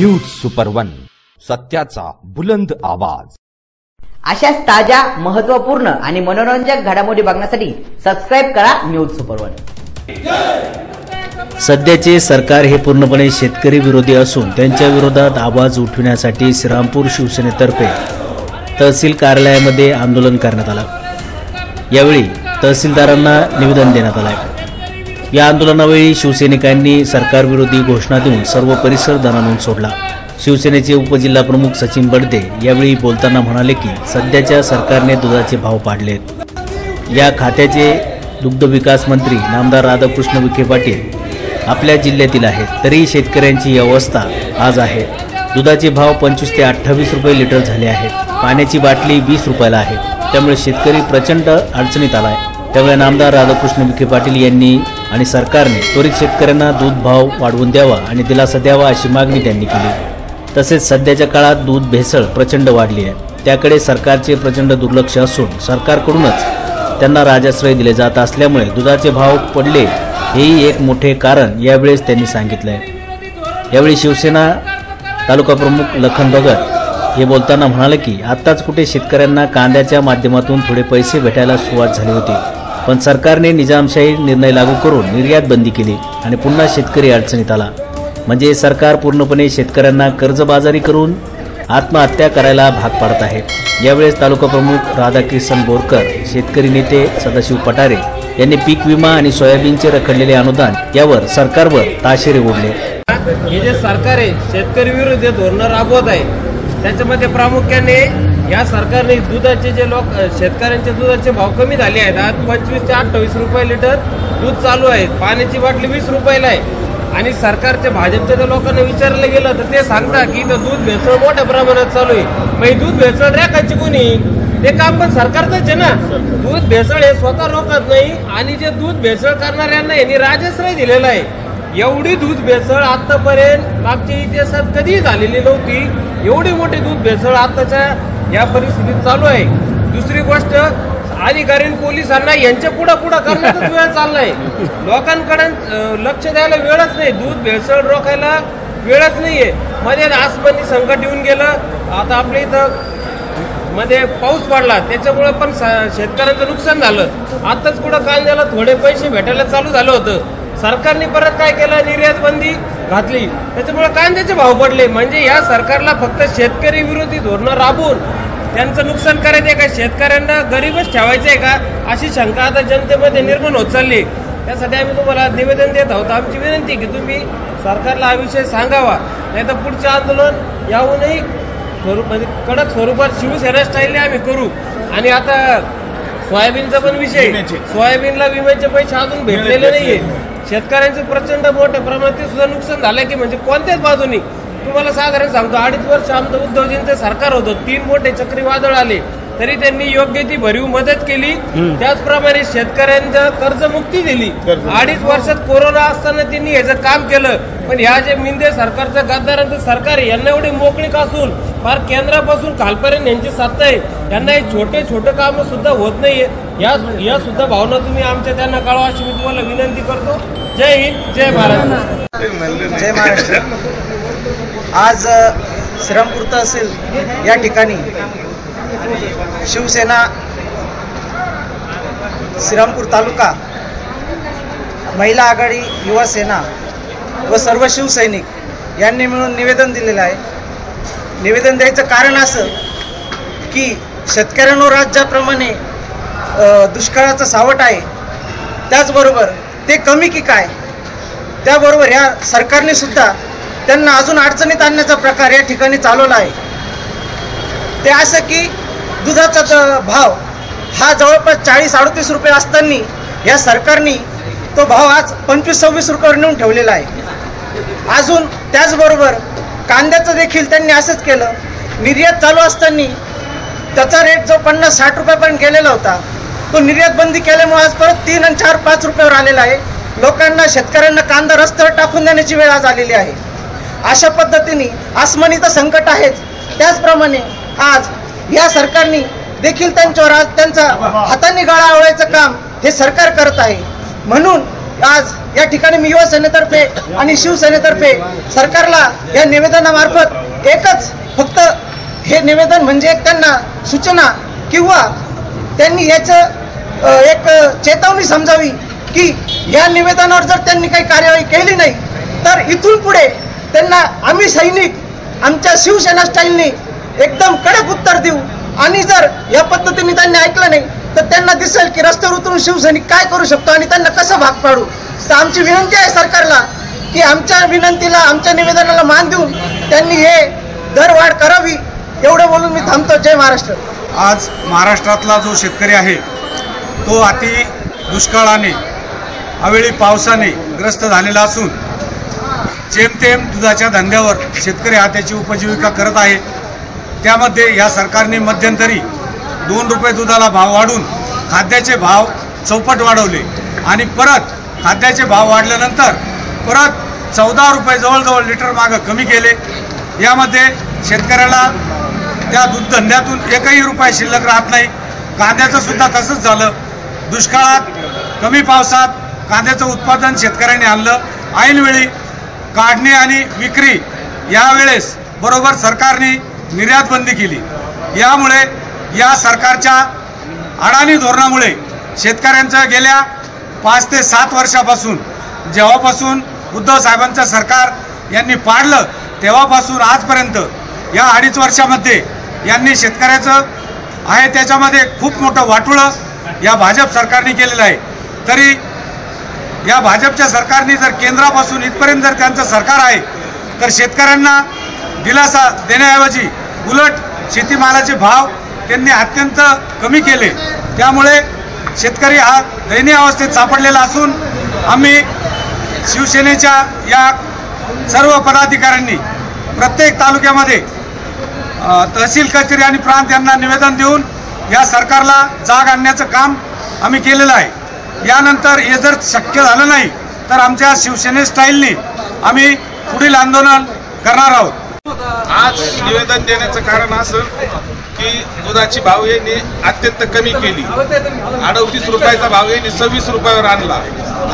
News super 1, सत्याचा बुलंद आवाज। अशाच ताज्या, महत्त्वपूर्ण आणि मनोरंजक घडामोडी बघण्यासाठी सबस्क्राइब करा न्यूज सुपर 1। सध्याचे सरकार हे पूर्णपणे शेतकरी विरोधी असून त्यांच्या विरोधात आवाज उठविण्यासाठी श्रीरामपूर शिवसेनेतर्फे तहसील कार्यालयामध्ये आंदोलन करण्यात आलं। यावेळी तहसीलदारांना निवेदन देण्यात आलं। या आंदोलनावेळी शिवसैनिकांनी सरकारविरोधी घोषणा देऊन सर्व परिसर दणाणून सोडला। शिवसेनेचे उपजिल्हा प्रमुख सचिन बडदे यावेळी बोलताना म्हणाले की सध्याच्या सरकारने दुधाचे भाव पाडलेत। या खात्याचे दुग्ध विकास मंत्री नामदार राधाकृष्ण विखे पाटील आपल्या जिल्ह्यातील आहेत, तरी शेतकऱ्यांची अवस्था आज आहे। दुधाचे भाव 25 ते 28 रुपये लिटर झाले आहेत। पाण्याची बाटली 20 रुपयाला आहे। त्यामुळे शेतकरी प्रचंड अडचणीत आलाय। त्यामुळे नामदार राधाकृष्ण विखे पाटील यांनी आणि सरकारने त्वरित शेतकऱ्यांना दूध भाव वाढवून द्यावा आणि दिलासा द्यावा अशी मागणी त्यांनी केली। तसेच सध्याच्या काळात दूध भेसळ प्रचंड वाढली आहे, त्याकडे सरकारचे प्रचंड दुर्लक्ष असून सरकारकडूनच त्यांना राजाश्रय दिले जात असल्यामुळे दुधाचे भाव पडले हेही एक मोठे कारण यावेळेस त्यांनी सांगितले। यावेळी शिवसेना तालुका प्रमुख लखन भगत हे बोलताना म्हणाले की आत्ताच कुठे शेतकऱ्यांना कांद्याच्या माध्यमातून थोडे पैसे भेटायला सुरुवात झाली होती, पण सरकारने निजामशाही निर्णय लागू करून निर्यात बंदी केली आणि पुन्हा शेतकरी अडचणीत आला। म्हणजे सरकार पूर्णपणे शेतकऱ्यांना कर्जबाजारी करून आत्महत्या करायला भाग पाडत आहे। यावेळेस तालुका प्रमुख राधाकिशन बोरकर, शेतकरी नेते सदाशिव पटारे यांनी पीक विमा आणि सोयाबीनचे रखडलेले अनुदान यावर सरकारवर ताशेरे ओढले। हे जे सरकार आहे शेतकरी विरोधी धोरण राबवत आहे, त्याच्यामध्ये प्रामुख्याने या सरकारने दुधाचे जे लोक शेतकऱ्यांचे दुधाचे भाव कमी झाले आहेत। आज 25 ते 28 रुपये लिटर दूध चालू आहे। पाण्याची बाटली 20 रुपयाला आहे। आणि सरकारच्या भाजपच्या ज्या लोकांना विचारलं गेलं तर ते सांगतात की दूध भेसळ मोठ्या प्रमाणात चालू आहे। मग दूध भेसळ राखायची कोणी? ते काम पण सरकारचंच आहे ना। दूध भेसळ हे स्वतः रोखत नाही आणि जे दूध भेसळ करणाऱ्यांना यांनी राजाश्रय दिलेला आहे। एवढी दूध भेसळ आतापर्यंत मागच्या इतिहासात कधीही झालेली नव्हती। एवढी मोठी दूध भेसळ आताच्या या परिस्थितीत चालू आहे। दुसरी गोष्ट, अधिकारी पोलिसांना यांच्या पुढं करण्याचा वेळ चाललाय। लोकांकडे लक्ष द्यायला वेळच नाही, दूध भेसळ रोखायला वेळच नाहीये। मध्ये आसमानी संकट येऊन गेलं, आता आपल्या इथं मध्ये पाऊस पडला, त्याच्यामुळे पण शेतकऱ्यांचं नुकसान झालं। आताच कुठं कांद्याला थोडे पैसे भेटायला चालू झालं होतं। सरकारने परत काय केलं, निर्यात बंदी घातली, त्याच्यामुळे कांद्याचे भाव पडले। म्हणजे या सरकारला फक्त शेतकरी विरोधी धोरण राबवून त्यांचं नुकसान करायचंय का, शेतकऱ्यांना गरीबच ठेवायचंय का, अशी शंका आता जनतेमध्ये निर्माण होत चालली। त्यासाठी आम्ही तुम्हाला निवेदन देत आहोत। आमची विनंती की तुम्ही सरकारला हा विषय सांगावा, नाही तर पुढचे आंदोलन याहूनही कडक स्वरूपात शिवसेना स्टाईलने आम्ही करू। आणि आता सोयाबीनचा पण विषय, सोयाबीनला विम्याचे पैसे अजून भेटलेले नाहीये। शेतकऱ्यांचं प्रचंड मोठ्या प्रमाणात ते सुद्धा नुकसान झालंय की म्हणजे कोणत्याच बाजूनी। तुम्हाला साधारण सांगतो, 2.5 वर्ष आमचं उद्धवजींचं सरकार होतं, 3 मोठे चक्रीवादळ आले तरी त्यांनी योग्य ती भरीव मदत केली। त्याचप्रमाणे शेतकऱ्यांना कर्जमुक्ती दिली। 2.5 वर्षात कोरोना असताना त्यांनी याचं काम केलं। पण ह्या जे मिंदे सरकारचं गद्दारांचं सरकार आहे, यांना एवढी मोकळीक असून फार केंद्रापासून खालपर्यंत यांची सत्ता आहे, यांना हे छोटे छोटे कामं सुद्धा होत नाहीये। या सुद्धा भावना तुम्ही आमच्या त्यांना कळवा अशी मी तुम्हाला विनंती करतो। जय हिंद, जय भारत, जय महाराष्ट्र। आज श्रीरामपूर तहसील या ठिकाणी शिवसेना श्रीरामपूर तालुका महिला आघाडी, युवा सेना व सर्व शिवसैनिक यांनी मिळून निवेदन दिलेलं आहे। निवेदन द्यायचं कारण असं की शेतकऱ्यांवर राज्याप्रमाणे दुष्काळाचं सावट आहे, त्याचबरोबर ते कमी की काय, त्याबरोबर ह्या सरकारने सुद्धा त्यांना अजून अडचणीत आणण्याचा प्रकार या ठिकाणी चालवला आहे। ते असं की दुधाचा भाव हा जवळपास 40-38 रुपये असताना या सरकारने तो भाव आज 25-26 रुपयावर नेऊन ठेवलेला आहे। अजून त्याचबरोबर कांद्याचं देखील त्यांनी असंच केलं। निर्यात चालू असताना त्याचा रेट जो 50-60 रुपयापर्यंत गेलेला होता, तो निर्यात बंदी केल्यामुळे आज परत 3 आणि 4-5 रुपयावर आलेला आहे। लोकांना, शेतकऱ्यांना कांदा रस्त्यावर टाकून देण्याची वेळ आज आलेली आहे। अशा पद्धतीने आसमानी तर संकट आहेच, त्याचप्रमाणे आज या सरकारने देखील त्यांच्यावर आज त्यांचा हाताने गाळा आवळायचं काम हे सरकार करत आहे। म्हणून आज या ठिकाणी मी युवा सेनेतर्फे आणि शिवसेनेतर्फे सरकारला या निवेदनामार्फत एकच फक्त हे निवेदन म्हणजे एक त्यांना सूचना किंवा त्यांनी याचं एक चेतावणी समजावी की या निवेदनावर जर त्यांनी काही कार्यवाही केली नाही तर इथून पुढे त्यांना आम्ही सैनिक आमच्या शिवसेना स्टाईलने एकदम कडक उत्तर देऊ आणि जर या पद्धतीने त्यांनी ऐकलं नाही तर त्यांना दिसेल की रस्त्यावर उतरून शिवसैनिक काय करू शकतो आणि त्यांना कसं भाग पाडू. तर आमची विनंती आहे सरकारला की आमच्या विनंतीला आमच्या निवेदनाला मान देऊन त्यांनी हे दरवाढ करावी. एवढं बोलून मी थांबतो. जय महाराष्ट्र. आज महाराष्ट्रातला जो शेतकरी आहे तो अति दुष्काळाने अवेळी पावसाने ग्रस्त झालेला असून जेमतेम दुधाच्या धंद्यावर शेतकरी हा त्याची उपजीविका करत आहे. त्यामध्ये या सरकारने मध्यंतरी 2 रुपये दुधाला भाव वाढून खाद्याचे भाव चौपट वाढवले आणि परत खाद्याचे भाव वाढल्यानंतर परत 14 रुपये जवळजवळ लिटर मागं कमी केले. यामध्ये शेतकऱ्याला त्या दूध धंद्यातून एकही रुपये शिल्लक राहत नाही. कांद्याचं सुद्धा तसंच झालं. दुष्काळात कमी पावसात कांद्याचं उत्पादन शेतकऱ्यांनी आणलं. ऐनवेळी काढणी आणि विक्री यावेळेस बरोबर सरकारने निर्यात बंदी केली. यामुळे या सरकारच्या अडाणी धोरणामुळे शेतकऱ्यांचं गेल्या 5 ते 7 वर्षापासून जेव्हापासून उद्धव साहेबांचं सरकार यांनी पाडलं तेव्हापासून आजपर्यंत या 2.5 वर्षामध्ये यांनी शेतकऱ्याचं आहे त्याच्यामध्ये खूप मोठं वाटोळं या भाजप सरकारने केलेलं आहे. तरी या भाजपच्या सरकारने जर केंद्रापासून इथपर्यंत जर त्यांचं सरकार आहे तर शेतकऱ्यांना दिलासा देण्याऐवजी उलट शेतीमालाचे भाव त्यांनी अत्यंत कमी केले. त्यामुळे शेतकरी हा दयनीय अवस्थेत सापडलेला असून आम्ही शिवसेनेच्या या सर्व पदाधिकाऱ्यांनी प्रत्येक तालुक्यामध्ये तहसील कचेरी आणि प्रांत यांना निवेदन देऊन या सरकारला जाग आणण्याचं काम आम्ही केलेलं आहे. यानंतर हे जर शक्य झालं नाही तर आमच्या शिवसेने स्टाईलने आम्ही पुढील आंदोलन करणार आहोत. आज निवेदन देण्याचं कारण असं की दुधाची भाव यांनी अत्यंत कमी केली. 38 रुपयाचा भाव यांनी 26 रुपयावर आणला.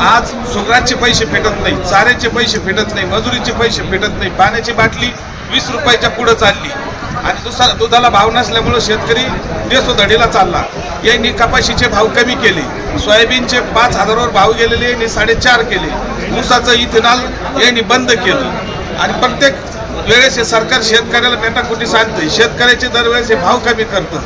आज सुगराचे पैसे फेटत नाही, चाऱ्याचे पैसे फेटत नाही, मजुरीचे पैसे फेटत नाही. पाण्याची बाटली 20 रुपयाच्या पुढे चालली आणि दुधाला भाव नसल्यामुळे शेतकरी बेसुधडीला चालला. यांनी कपाशीचे भाव कमी केले. सोयाबीनचे 5,000वर भाव गेलेले यांनी 4.5 केले. ऊसाचं इथेनॉल यांनी बंद केलं आणि प्रत्येक वेळेस हे सरकार शेतकऱ्याला मेटाकुटी सांगते. शेतकऱ्याचे दरवेळेस हे भाव कमी करतं.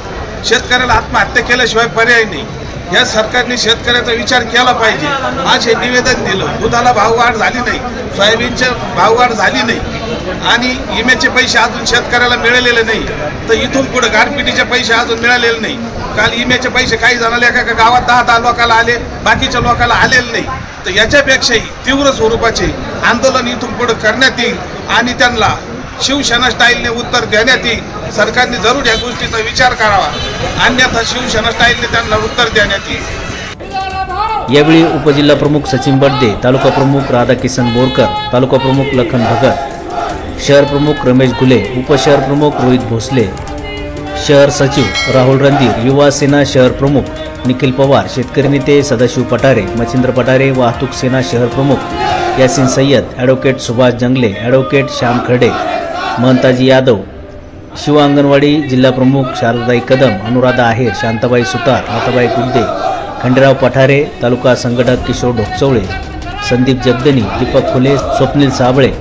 शेतकऱ्याला आत्महत्या केल्याशिवाय पर्याय नाही. या सरकारने शेतकऱ्याचा विचार केला पाहिजे. आज हे निवेदन दिलं. दुधाला भाववाढ झाली नाही, सोयाबीनचे भाववाढ झाली नाही आणि विम्याचे पैसे अजून शेतकऱ्याला मिळालेले नाही. तर इथून पुढे गारपिटीचे पैसे अजून मिळालेले नाही. काल विम्याचे पैसे काही जणांना एका गावात 10 लोकांना आले, बाकीच्या लोकांना आलेले नाही. तर याच्यापेक्षाही तीव्र स्वरूपाचे आंदोलन इथून पुढे करण्यात येईल आणि त्यांना शिवसेना स्टाईलने उत्तर देण्यात येईल. सरकारने जरूर या गोष्टीचा विचार करावा, अन्यथा शिवसेना स्टाईलने त्यांना उत्तर देण्यात येईल. यावेळी उपजिल्हा प्रमुख सचिन बडदे, तालुका प्रमुख राधाकिसन बोरकर, तालुका प्रमुख लखन भगत, शहर प्रमुख रमेश घुले, उपशहर प्रमुख रोहित भोसले, शहर सचिव राहुल रणधीर, युवा सेना शहर प्रमुख निखिल पवार, शेतकरी नेते सदाशिव पठारे, मच्छिंद्र पठारे, वाहतूक सेना शहर प्रमुख यासिन सय्यद, ॲडव्होकेट सुभाष जंगले, ॲडव्होकेट श्याम खर्डे, महंताजी यादव, शिव अंगणवाडी जिल्हा प्रमुख शारदाई कदम, अनुराधा आहेर, शांताबाई सुतार, आताबाई गुड्डे, खंडेराव पठारे, तालुका संघटक किशोर ढोकचवळे, संदीप जगदनी, दीपक फुले, स्वप्नील साबळे,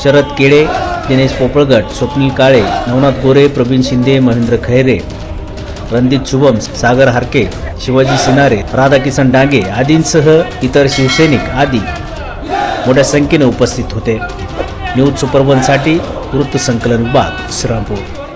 शरद केळे, दिनेश पोपळगट, स्वप्नील काळे, नवनाथ गोरे, प्रवीण शिंदे, महेंद्र खैरे, रणदीप शुभम, सागर हारके, शिवाजी सिनारे, राधाकिसन डांगे आदींसह इतर शिवसैनिक आदी मोठ्या संख्येने उपस्थित होते. न्यूज सुपर 1साठी वृत्तसंकलन विभाग, श्रीरामपूर.